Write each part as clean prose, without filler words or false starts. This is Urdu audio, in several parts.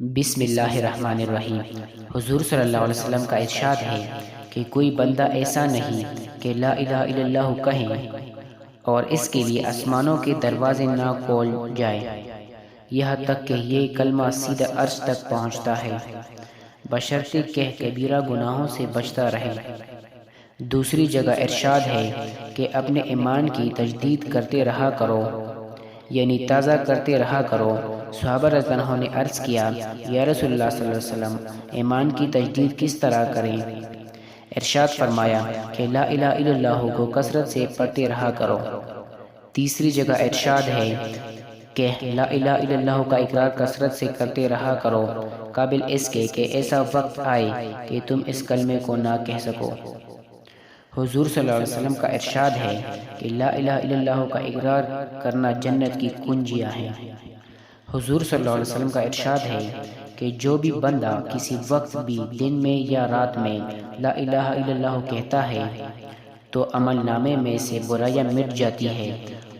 بسم اللہ الرحمن الرحیم۔ حضور صلی اللہ علیہ وسلم کا ارشاد ہے کہ کوئی بندہ ایسا نہیں کہ لا الہ الا اللہ کہیں اور اس کے لیے آسمانوں کے دروازے نہ کھول جائے، یہاں تک کہ یہ کلمہ سیدھا عرش تک پہنچتا ہے، بشرطے کہ کبیرہ گناہوں سے بچتا رہے۔ دوسری جگہ ارشاد ہے کہ اپنے ایمان کی تجدید کرتے رہا کرو، یعنی تازہ کرتے رہا کرو۔ صحابہ رضی اللہ عنہ نے عرض کیا، یا رسول اللہ صلی اللہ علیہ وسلم، ایمان کی تجدید کس طرح کریں؟ ارشاد فرمایا کہ لا الہ الا اللہ کو کثرت سے پڑھتے رہا کرو۔ تیسری جگہ ارشاد ہے کہ لا الہ الا اللہ کا اقرار کثرت سے کرتے رہا کرو، قابل اس کے کہ ایسا وقت آئے کہ تم اس کلمے کو نہ کہہ سکو۔ حضور صلی اللہ علیہ وسلم کا ارشاد ہے کہ لا الہ الا اللہ کا اقرار کرنا جنت کی کنجیاں ہیں۔ حضور صلی اللہ علیہ وسلم کا ارشاد ہے کہ جو بھی بندہ کسی وقت بھی دن میں یا رات میں لا الہ الا اللہ کہتا ہے تو عمل نامے میں سے برائیاں مٹ جاتی ہے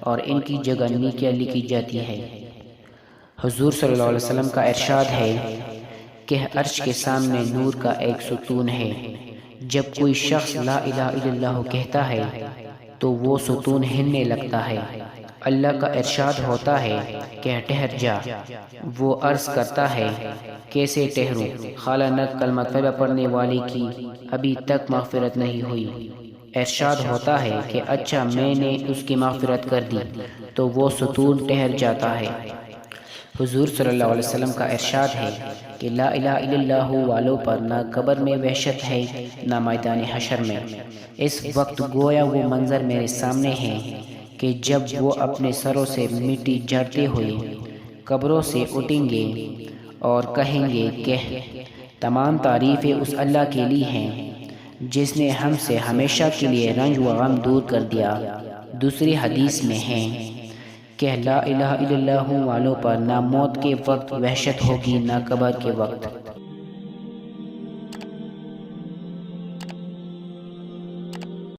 اور ان کی جگہ نیکیاں لکھی جاتی ہے۔ حضور صلی اللہ علیہ وسلم کا ارشاد ہے کہ عرش کے سامنے نور کا ایک ستون ہے، جب کوئی شخص لا الہ الا اللہ کہتا ہے تو وہ ستون ہلنے لگتا ہے۔ اللہ کا ارشاد ہوتا ہے کہ ٹھہر جا، وہ عرض کرتا ہے کیسے ٹھہروں، خالانہ کلمہ طیبہ پڑھنے والے کی ابھی تک مغفرت نہیں ہوئی۔ ارشاد ہوتا ہے کہ اچھا میں نے اس کی مغفرت کر دی، تو وہ ستون ٹھہر جاتا ہے۔ حضور صلی اللہ علیہ وسلم کا ارشاد ہے کہ لا الہ الا اللہ والوں پر نہ قبر میں وحشت ہے نہ میدان حشر میں۔ اس وقت گویا وہ منظر میرے سامنے ہے کہ جب وہ اپنے سروں سے مٹی جھاڑتے ہوئے قبروں سے اٹھیں گے اور کہیں گے کہ تمام تعریفیں اس اللہ کے لیے ہیں جس نے ہم سے ہمیشہ کے لیے رنج و غم دور کر دیا۔ دوسری حدیث میں ہے کہ لا الہ الا اللہ والوں پر نہ موت کے وقت وحشت ہوگی نہ قبر کے وقت۔